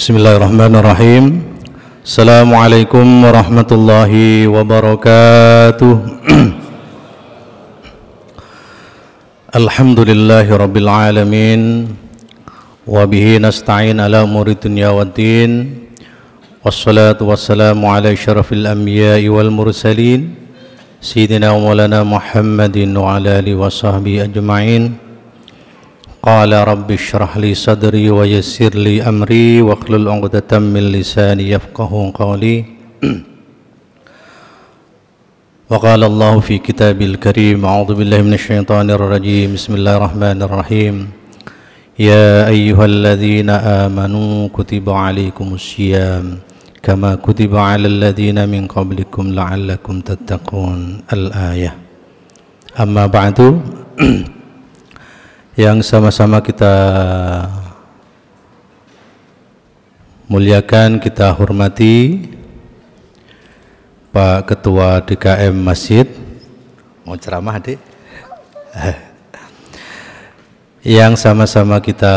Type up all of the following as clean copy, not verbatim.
Bismillahirrahmanirrahim. Assalamualaikum warahmatullahi wabarakatuh. Alhamdulillahi rabbil alamin. Wabihi nasta'in ala umuri dunya waddin. Wassalatu wassalamu ala syarafil anbiya'i wal mursalin Sayyidina wa maulana Muhammadin wa ala alihi wa sahbihi ajma'in. Qala rabbi syrah li sadri wa yassir li amri wa hlul 'uqdatam min lisani yafqahu qawli. Wa qala Allah fi kitabil karim, a'udzu billahi minasy syaithanir rajim. Bismillahirrahmanirrahim. Ya ayyuhalladzina amanu kutiba 'alaikumus syiyam kama kutiba 'alal ladzina min qablikum la'allakum tattaqun. Al-ayah. Amma ba'du. Yang sama-sama kita muliakan, kita hormati Pak Ketua DKM Masjid. Mau ceramah, Adik? Yang sama-sama kita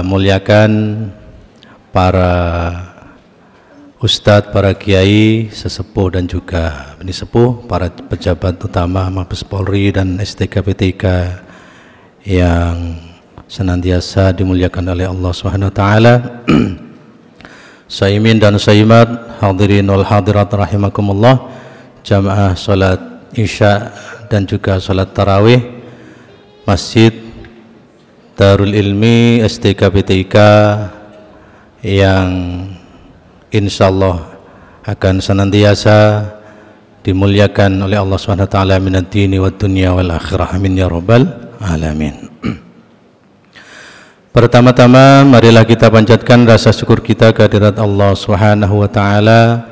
muliakan para ustadz, para kiai, sesepuh dan juga beni sepuh, para pejabat utama Mabes Polri dan STKPTK yang senantiasa dimuliakan oleh Allah Subhanahu wa taala. Saimin dan saimat, hadirin wal hadirat rahimakumullah, jamaah salat Isya dan juga salat tarawih Masjid Darul Ilmi STKPTK yang insyaallah akan senantiasa dimuliakan oleh Allah Subhanahu wa taala minad dini wad dunya wal akhirah. Amin ya rabbal alamin. Pertama-tama marilah kita panjatkan rasa syukur kita kehadirat Allah Subhanahu wa taala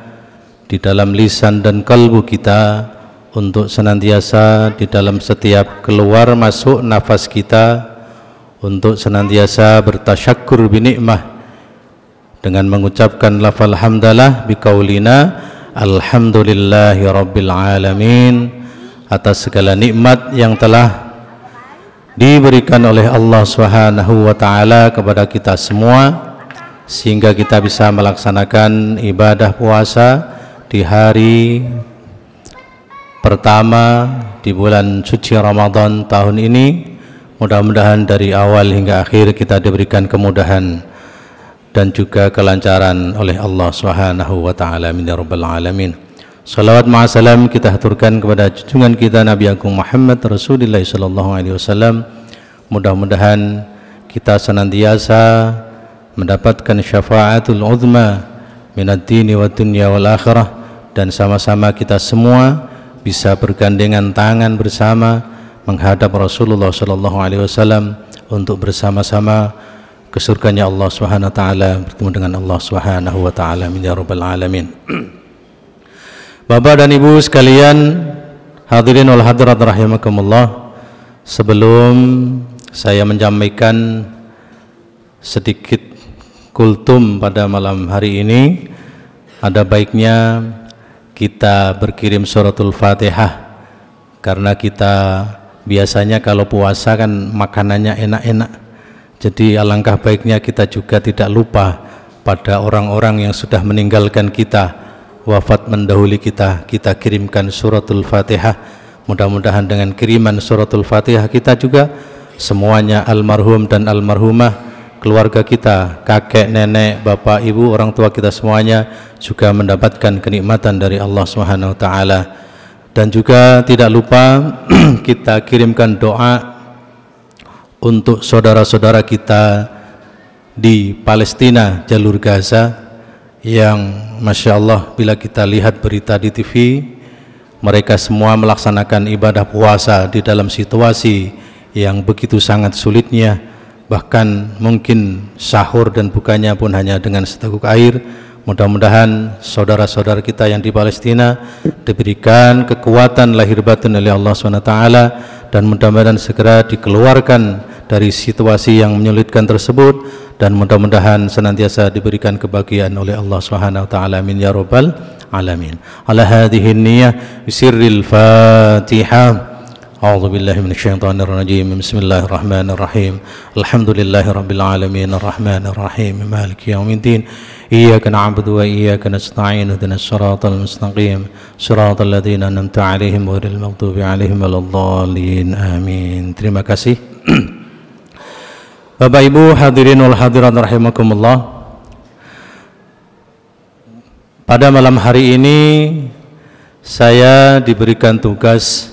di dalam lisan dan kalbu kita, untuk senantiasa di dalam setiap keluar masuk nafas kita, untuk senantiasa bertasyakkur binikmah dengan mengucapkan lafal hamdalah biqaulina alhamdulillahi rabbil alamin, atas segala nikmat yang telah diberikan oleh Allah Subhanahu wa taala kepada kita semua, sehingga kita bisa melaksanakan ibadah puasa di hari pertama di bulan suci Ramadan tahun ini. Mudah-mudahan dari awal hingga akhir kita diberikan kemudahan dan juga kelancaran oleh Allah Subhanahu wa taala. Amin ya rabbal alamin. Salawat ma'asalam kita haturkan kepada junjungan kita Nabi Agung Muhammad Rasulullah sallallahu alaihi wasallam. Mudah-mudahan kita senantiasa mendapatkan syafaatul uzma minad dini wad dunya wal akhirah, dan sama-sama kita semua bisa bergandengan tangan bersama menghadap Rasulullah sallallahu alaihi wasallam untuk bersama-sama ke surganya Allah Subhanahu wa taala, bertemu dengan Allah Subhanahu wa taala. Amin ya rabbal alamin. Bapak dan Ibu sekalian, hadirin wal hadirat rahimakumullah, sebelum saya menyampaikan sedikit kultum pada malam hari ini, ada baiknya kita berkirim suratul Fatihah, karena kita biasanya kalau puasa kan makanannya enak-enak. Jadi alangkah baiknya kita juga tidak lupa pada orang-orang yang sudah meninggalkan kita, wafat mendahului kita, kita kirimkan suratul Fatihah. Mudah-mudahan dengan kiriman suratul Fatihah kita juga semuanya, almarhum dan almarhumah, keluarga kita, kakek, nenek, bapak, ibu, orang tua kita semuanya juga mendapatkan kenikmatan dari Allah Subhanahu wa taala. Dan juga tidak lupa kita kirimkan doa untuk saudara-saudara kita di Palestina, jalur Gaza, yang Masya Allah bila kita lihat berita di TV, mereka semua melaksanakan ibadah puasa di dalam situasi yang begitu sangat sulitnya, bahkan mungkin sahur dan bukanya pun hanya dengan seteguk air. Mudah-mudahan saudara-saudara kita yang di Palestina diberikan kekuatan lahir batin oleh Allah SWT, dan mudah-mudahan segera dikeluarkan dari situasi yang menyulitkan tersebut, dan mudah-mudahan senantiasa diberikan kebahagiaan oleh Allah Subhanahu wa taala. Amin ya rabbal alamin. Ala hadhihi niyyah bisirril Fatihah. A'udzu billahi minasyaitonir rajim. Bismillahirrahmanirrahim. Alhamdulillahirabbil alamin arrahmanir rahim maliki yaumiddin. إياك نعبد وإياك نستعين اهدنا الصراط المستقيم صراط الذين أنعمت عليهم غير المغضوب عليهم ولا الضالين آمين. Terima kasih. Bapak Ibu hadirin wal hadirat rahimakumullah. Pada malam hari ini saya diberikan tugas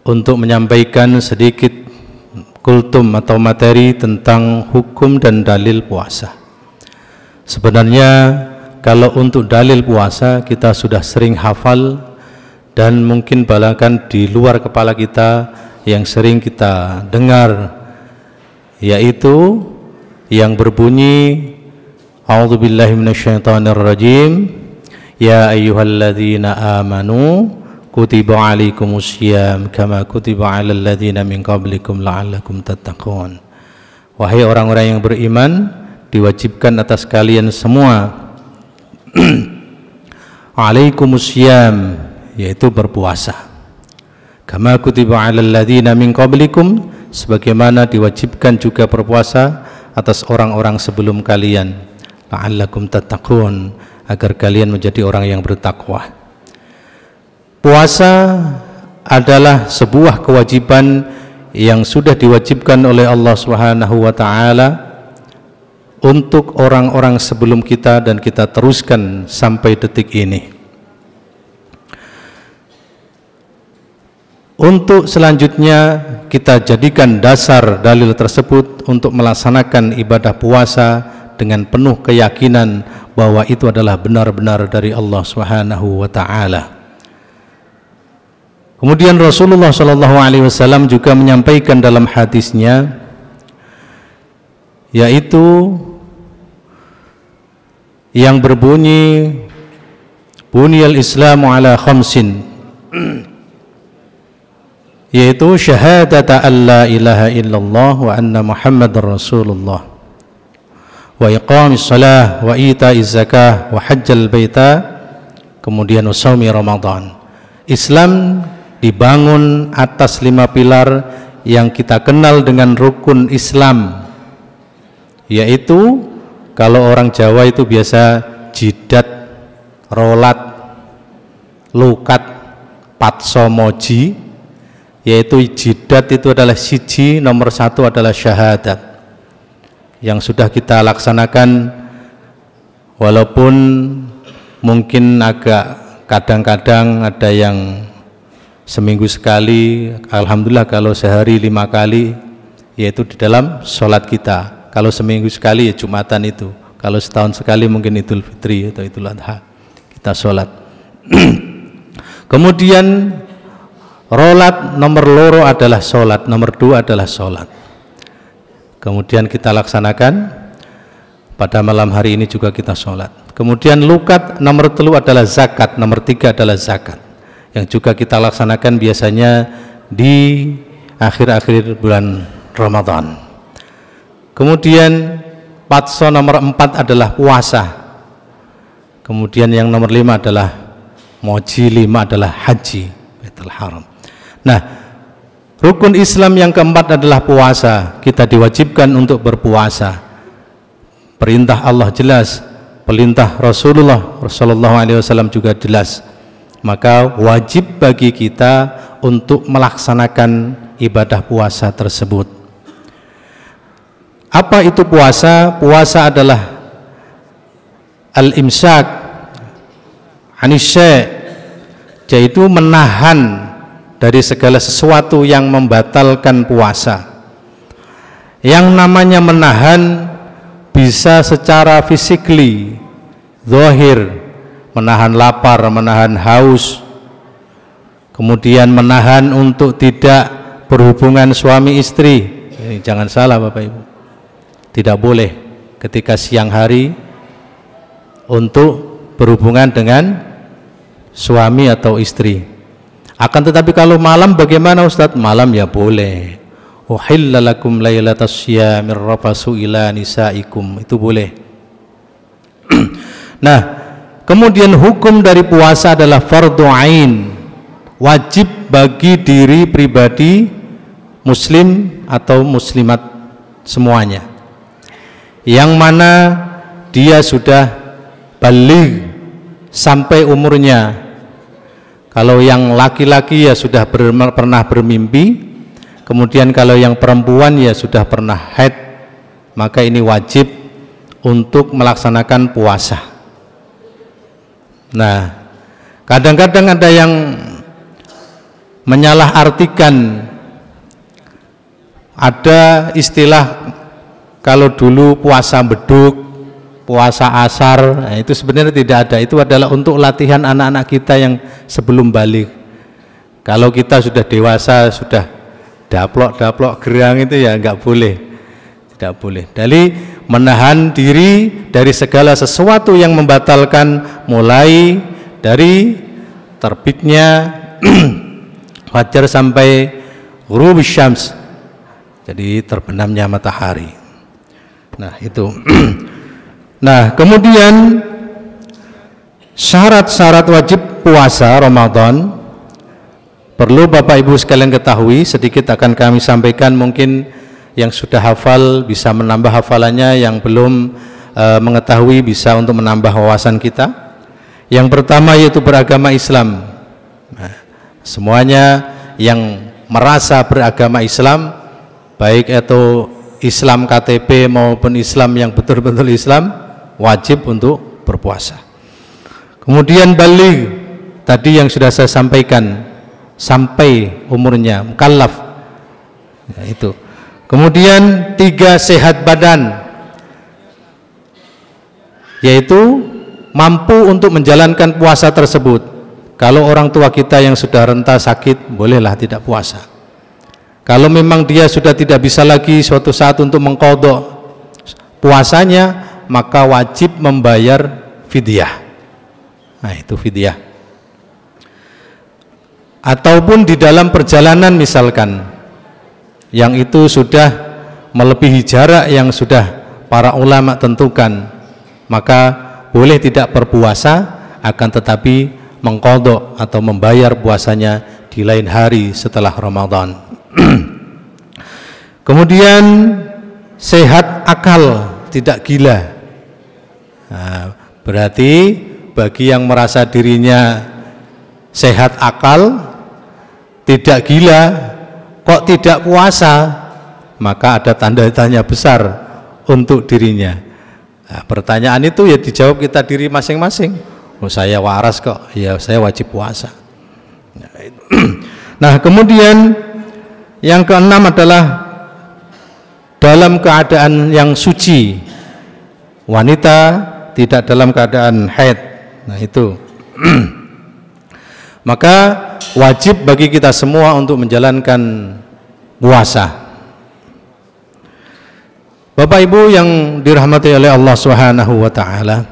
untuk menyampaikan sedikit kultum atau materi tentang hukum dan dalil puasa. Sebenarnya kalau untuk dalil puasa kita sudah sering hafal dan mungkin bahkan di luar kepala kita yang sering kita dengar, yaitu yang berbunyi A'udzubillahi minasyaitonirrajim ya ayyuhalladzina amanu kutiba alaikumussyam kama kutiba alal ladzina min qablikum la'allakum tattaqun. Wahai orang-orang yang beriman, diwajibkan atas kalian semua alaikumussyam, yaitu berpuasa, kama kutiba alal ladzina min qablikum, sebagaimana diwajibkan juga berpuasa atas orang-orang sebelum kalian, la'allakum tattaqun, agar kalian menjadi orang yang bertakwa. Puasa adalah sebuah kewajiban yang sudah diwajibkan oleh Allah Subhanahu wa taala untuk orang-orang sebelum kita dan kita teruskan sampai detik ini. Untuk selanjutnya kita jadikan dasar dalil tersebut untuk melaksanakan ibadah puasa dengan penuh keyakinan bahwa itu adalah benar-benar dari Allah Subhanahu wa taala. Kemudian Rasulullah SAW juga menyampaikan dalam hadisnya, yaitu yang berbunyi Bunyal Islamu ala khamsin, yaitu syahadata an la ilaha illallah wa anna muhammadar rasulullah wa iqamis salah wa ita'iz zakah wa hajjal baita, kemudian usaumi ramadan. Islam dibangun atas 5 pilar yang kita kenal dengan rukun Islam, yaitu kalau orang Jawa itu biasa jidat, rolat, lukat, patsomoji, yaitu jidat itu adalah siji, nomor 1 adalah syahadat yang sudah kita laksanakan, walaupun mungkin agak kadang-kadang ada yang seminggu sekali, alhamdulillah kalau sehari 5 kali, yaitu di dalam sholat kita. Kalau seminggu sekali ya Jumatan itu, kalau setahun sekali mungkin Idul Fitri atau Idul Adha kita sholat. Kemudian rolat nomor loro adalah sholat, nomor 2 adalah sholat. Kemudian kita laksanakan pada malam hari ini juga kita sholat. Kemudian lukat nomor 3 adalah zakat, nomor 3 adalah zakat, yang juga kita laksanakan biasanya di akhir-akhir bulan Ramadan. Kemudian patso nomor 4 adalah puasa. Kemudian yang nomor 5 adalah moji, 5 adalah haji Baitul Haram. Nah, rukun Islam yang keempat adalah puasa. Kita diwajibkan untuk berpuasa. Perintah Allah jelas, perintah Rasulullah SAW juga jelas. Maka wajib bagi kita untuk melaksanakan ibadah puasa tersebut. Apa itu puasa? Puasa adalah al-imsak anisy', yaitu menahan dari segala sesuatu yang membatalkan puasa. Yang namanya menahan bisa secara physically, zahir, menahan lapar, menahan haus, kemudian menahan untuk tidak berhubungan suami istri. Ini jangan salah Bapak Ibu, tidak boleh ketika siang hari untuk berhubungan dengan suami atau istri. Akan tetapi kalau malam bagaimana Ustadz? Malam ya boleh. Uhilla lakum lailatas syiyamir rafasu ila nisaikum, itu boleh. Nah, kemudian hukum dari puasa adalah fardhu ain, wajib bagi diri pribadi muslim atau muslimat semuanya, yang mana dia sudah baligh sampai umurnya. Kalau yang laki-laki ya sudah pernah bermimpi, kemudian kalau yang perempuan ya sudah pernah haid, maka ini wajib untuk melaksanakan puasa. Nah, kadang-kadang ada yang menyalahartikan, ada istilah kalau dulu puasa beduk, puasa asar, nah itu sebenarnya tidak ada. Itu adalah untuk latihan anak-anak kita yang sebelum balik. Kalau kita sudah dewasa, sudah daplok gerang, itu ya nggak boleh, tidak boleh. Dari menahan diri dari segala sesuatu yang membatalkan, mulai dari terbitnya fajar sampai ghurub syams, jadi terbenamnya matahari. Nah itu. Nah, kemudian syarat-syarat wajib puasa Ramadan perlu Bapak Ibu sekalian ketahui, sedikit akan kami sampaikan, mungkin yang sudah hafal bisa menambah hafalannya, yang belum mengetahui bisa untuk menambah wawasan kita. Yang pertama yaitu beragama Islam. Nah, semuanya yang merasa beragama Islam, baik itu Islam KTP maupun Islam yang betul-betul Islam, wajib untuk berpuasa. Kemudian baligh, tadi yang sudah saya sampaikan, sampai umurnya mukallaf, nah, itu. Kemudian 3, sehat badan, yaitu mampu untuk menjalankan puasa tersebut. Kalau orang tua kita yang sudah renta sakit, bolehlah tidak puasa. Kalau memang dia sudah tidak bisa lagi suatu saat untuk mengqadha puasanya, maka wajib membayar fidyah. Nah itu fidyah. Ataupun di dalam perjalanan misalkan, yang itu sudah melebihi jarak yang sudah para ulama tentukan, maka boleh tidak berpuasa, akan tetapi mengqadha atau membayar puasanya di lain hari setelah Ramadan. Kemudian sehat akal, tidak gila. Nah, berarti bagi yang merasa dirinya sehat akal, tidak gila, kok tidak puasa, maka ada tanda tanya besar untuk dirinya. Nah, pertanyaan itu ya dijawab kita diri masing-masing. Oh, saya waras kok, ya saya wajib puasa. Nah, kemudian yang keenam adalah dalam keadaan yang suci, wanita tidak dalam keadaan haid. Nah itu maka wajib bagi kita semua untuk menjalankan puasa. Bapak Ibu yang dirahmati oleh Allah Subhanahu wa taala,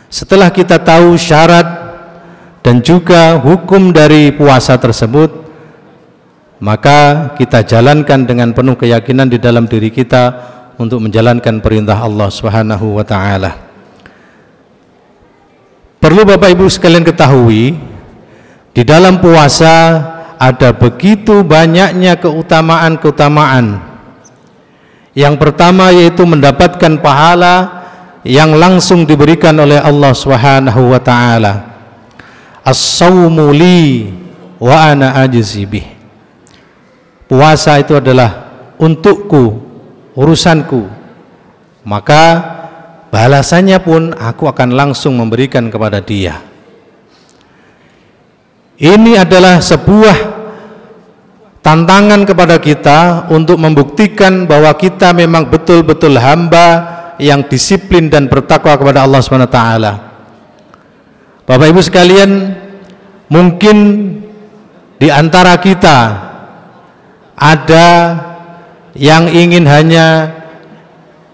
setelah kita tahu syarat dan juga hukum dari puasa tersebut, maka kita jalankan dengan penuh keyakinan di dalam diri kita untuk menjalankan perintah Allah Subhanahu wa taala. Perlu Bapak Ibu sekalian ketahui, di dalam puasa ada begitu banyaknya keutamaan-keutamaan. Yang pertama yaitu mendapatkan pahala yang langsung diberikan oleh Allah Subhanahu wa taala. As-shaumu li wa ana ajzi bih. Puasa itu adalah untukku, urusanku, maka balasannya pun aku akan langsung memberikan kepada dia. Ini adalah sebuah tantangan kepada kita untuk membuktikan bahwa kita memang betul-betul hamba yang disiplin dan bertakwa kepada Allah SWT. Bapak Ibu sekalian, mungkin di antara kita ada yang ingin hanya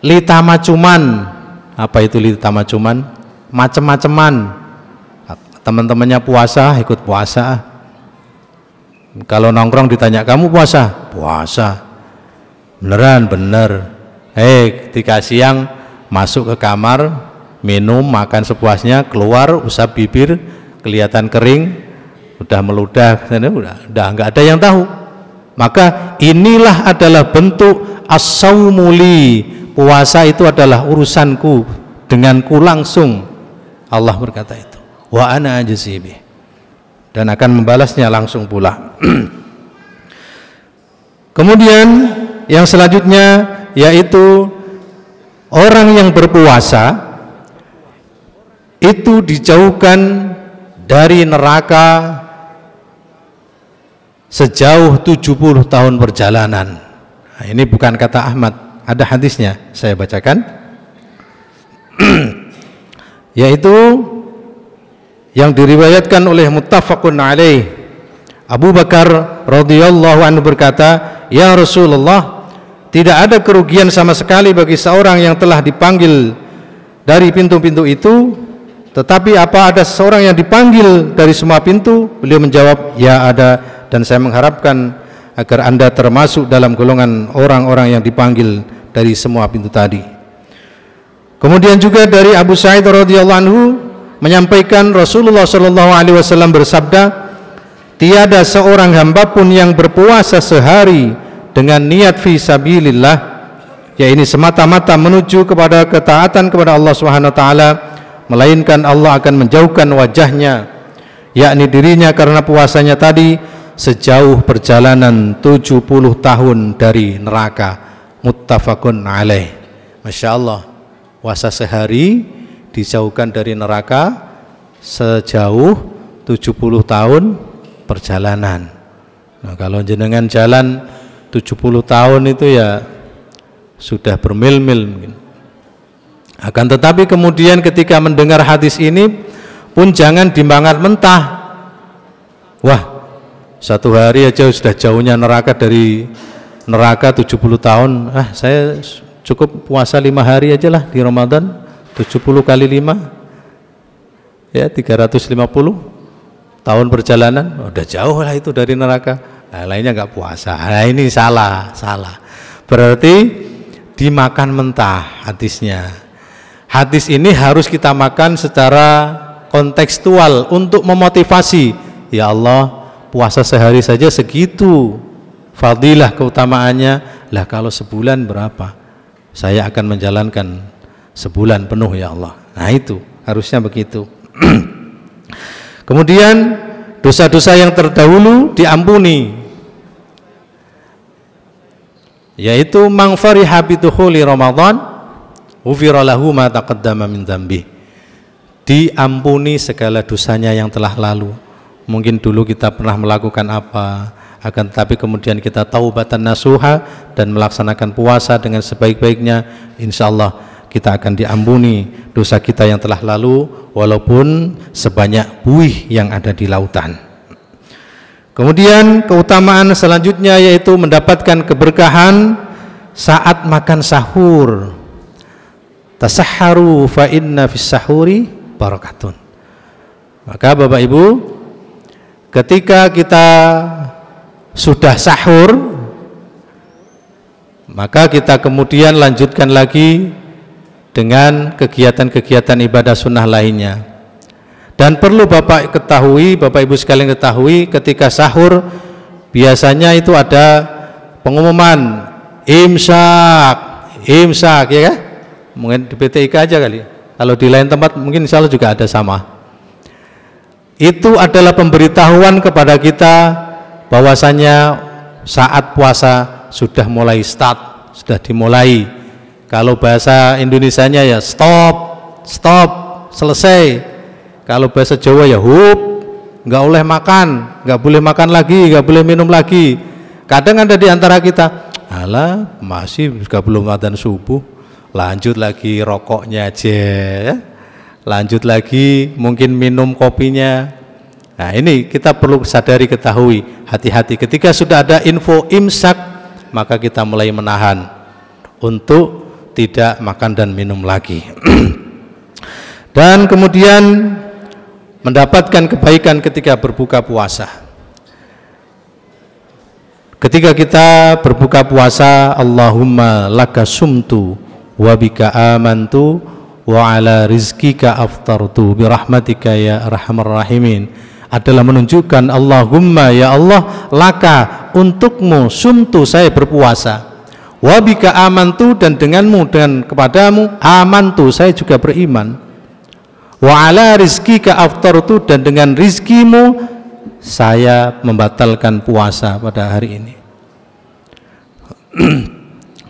litamacuman. Apa itu litamacuman? Macem-maceman. Teman-temannya puasa, ikut puasa. Kalau nongkrong ditanya, kamu puasa? Puasa. Beneran? Bener. Ketika siang masuk ke kamar, minum, makan sepuasnya, keluar, usap bibir, kelihatan kering, udah meludah, udah nggak ada yang tahu. Maka inilah adalah bentuk as-saumuli. Puasa itu adalah urusanku, denganku langsung. Allah berkata itu. Wa ana ajzi bih. Dan akan membalasnya langsung pula. Kemudian yang selanjutnya yaitu orang yang berpuasa itu dijauhkan dari neraka sejauh 70 tahun perjalanan. Nah, ini bukan kata Ahmad, ada hadisnya, saya bacakan. Yaitu yang diriwayatkan oleh muttafaqun alaih. Abu Bakar radhiyallahu anhu berkata, "Ya Rasulullah, tidak ada kerugian sama sekali bagi seorang yang telah dipanggil dari pintu-pintu itu, tetapi apa ada seorang yang dipanggil dari semua pintu?" Beliau menjawab, "Ya ada, dan saya mengharapkan agar Anda termasuk dalam golongan orang-orang yang dipanggil dari semua pintu tadi." Kemudian juga dari Abu Sa'id radhiyallahu anhu menyampaikan Rasulullah sallallahu alaihi wasallam bersabda, "Tiada seorang hamba pun yang berpuasa sehari dengan niat fi sabilillah, ya ini semata-mata menuju kepada ketaatan kepada Allah Subhanahu wa taala, melainkan Allah akan menjauhkan wajahnya, yakni dirinya karena puasanya tadi sejauh perjalanan 70 tahun dari neraka." Muttafaqun alaih. Masya Allah, puasa sehari dijauhkan dari neraka sejauh 70 tahun perjalanan. Nah, kalau jenengan jalan 70 tahun itu ya sudah bermil-mil mungkin. Akan tetapi kemudian ketika mendengar hadis ini pun jangan dimakan mentah. Wah, satu hari aja sudah jauhnya neraka, dari neraka 70 tahun. Saya cukup puasa 5 hari aja lah di Ramadan. 70 kali 5 ya 350 tahun perjalanan, udah jauh lah itu dari neraka. Nah, lainnya nggak puasa. Nah, ini salah, berarti dimakan mentah hadisnya. Hadis ini harus kita makan secara kontekstual untuk memotivasi. Ya Allah, puasa sehari saja segitu fadilah keutamaannya, lah kalau sebulan berapa? Saya akan menjalankan sebulan penuh ya Allah. Nah, itu harusnya begitu. Kemudian dosa-dosa yang terdahulu diampuni, yaitu mang fariha bi dukhuli Ramadan ghufira lahu ma taqaddama min dzambi. Diampuni segala dosanya yang telah lalu. Mungkin dulu kita pernah melakukan apa, akan tetapi kemudian kita taubatan nasuha dan melaksanakan puasa dengan sebaik-baiknya, insyaallah kita akan diampuni dosa kita yang telah lalu, walaupun sebanyak buih yang ada di lautan. Kemudian keutamaan selanjutnya yaitu mendapatkan keberkahan saat makan sahur. Tasahharu fa inna fis sahuri barakatun. Maka Bapak Ibu, ketika kita sudah sahur, maka kita kemudian lanjutkan lagi dengan kegiatan-kegiatan ibadah sunnah lainnya. Dan perlu Bapak ketahui, Bapak Ibu sekalian ketahui, ketika sahur biasanya itu ada pengumuman imsak ya kan? Mungkin di PTIK aja kali. Kalau di lain tempat mungkin insya Allah juga ada sama. Itu adalah pemberitahuan kepada kita bahwasanya saat puasa sudah mulai start, sudah dimulai. Kalau bahasa Indonesianya ya stop, selesai. Kalau bahasa Jawa ya hub, nggak boleh makan, nggak boleh makan lagi, nggak boleh minum lagi. Kadang ada di antara kita, alah masih juga belum adzan subuh, lanjut lagi rokoknya aja, ya. Lanjut lagi mungkin minum kopinya. Nah, ini kita perlu sadari, ketahui, hati-hati. Ketika sudah ada info imsak, maka kita mulai menahan untuk tidak makan dan minum lagi. Dan kemudian mendapatkan kebaikan ketika berbuka puasa. Ketika kita berbuka puasa, Allahumma laka sumtu wa bika amantu wa ala rizkika aftartu birahmatika ya arhamar rahimin, adalah menunjukkan Allahumma, ya Allah, laka, untukmu, sumtu, saya berpuasa, wabika amantu, dan denganmu dan kepadamu amantu, saya juga beriman, Wa ala rizqika aftartu, dan dengan rizkimu saya membatalkan puasa pada hari ini.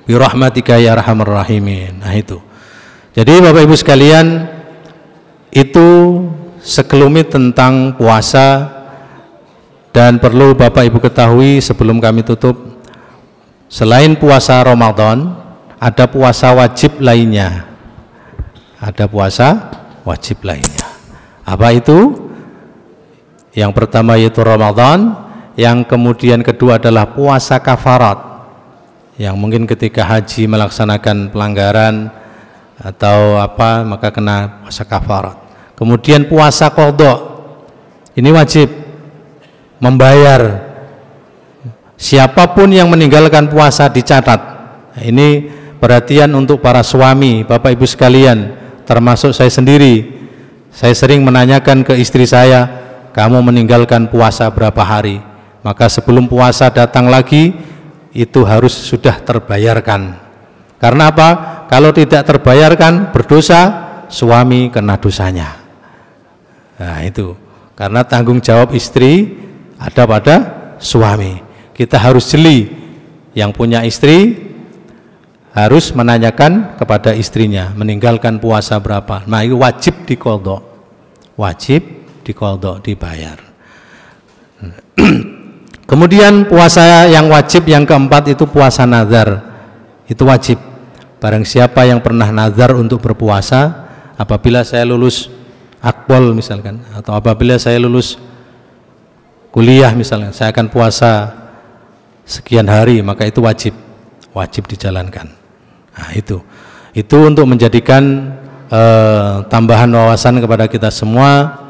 Bi rahmatika ya arhamar rahimin. Nah itu. Jadi Bapak Ibu sekalian, itu sekelumit tentang puasa. Dan perlu Bapak Ibu ketahui sebelum kami tutup, selain puasa Ramadan, ada puasa wajib lainnya. Ada puasa wajib lainnya. Apa itu? Yang pertama yaitu Ramadan, yang kemudian kedua adalah puasa kafarat, yang mungkin ketika haji melaksanakan pelanggaran atau apa, maka kena puasa kafarat. Kemudian puasa qadha, ini wajib membayar. Siapapun yang meninggalkan puasa dicatat. Ini perhatian untuk para suami, Bapak Ibu sekalian, termasuk saya sendiri. Saya sering menanyakan ke istri saya, kamu meninggalkan puasa berapa hari? Maka sebelum puasa datang lagi, itu harus sudah terbayarkan. Karena apa? Kalau tidak terbayarkan, berdosa, suami kena dosanya. Nah itu, karena tanggung jawab istri ada pada suami. Kita harus jeli, yang punya istri harus menanyakan kepada istrinya meninggalkan puasa berapa. Nah itu wajib diqadha, wajib diqadha, dibayar. Kemudian puasa yang wajib yang keempat itu puasa nazar, itu wajib. Barang siapa yang pernah nazar untuk berpuasa, apabila saya lulus akpol misalkan, atau apabila saya lulus kuliah misalnya, saya akan puasa sekian hari, maka itu wajib dijalankan. Nah itu untuk menjadikan tambahan wawasan kepada kita semua,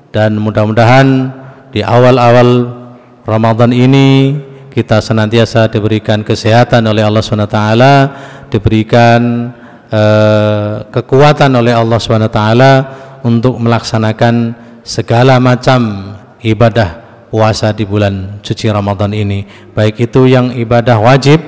dan mudah-mudahan di awal-awal Ramadan ini kita senantiasa diberikan kesehatan oleh Allah SWT, diberikan kekuatan oleh Allah SWT untuk melaksanakan segala macam ibadah puasa di bulan suci Ramadan ini, baik itu yang ibadah wajib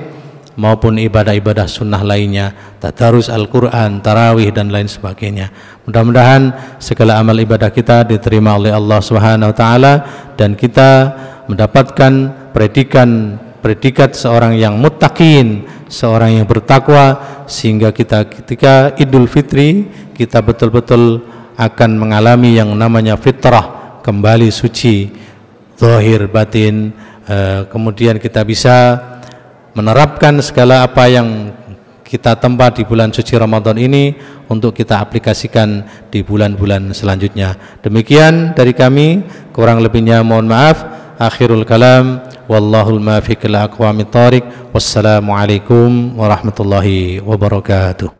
maupun ibadah-ibadah sunnah lainnya, tadarus Al-Quran, tarawih dan lain sebagainya. Mudah-mudahan segala amal ibadah kita diterima oleh Allah Subhanahu wa taala, dan kita mendapatkan predikat seorang yang muttaqin, seorang yang bertakwa, sehingga kita ketika Idul Fitri kita betul-betul akan mengalami yang namanya fitrah, kembali suci zahir batin. Kemudian kita bisa menerapkan segala apa yang kita tempa di bulan suci Ramadan ini untuk kita aplikasikan di bulan-bulan selanjutnya. Demikian dari kami, kurang lebihnya mohon maaf. Akhirul kalam, wallahul muwaffiq ila aqwamit thoriq. Wassalamualaikum warahmatullahi wabarakatuh.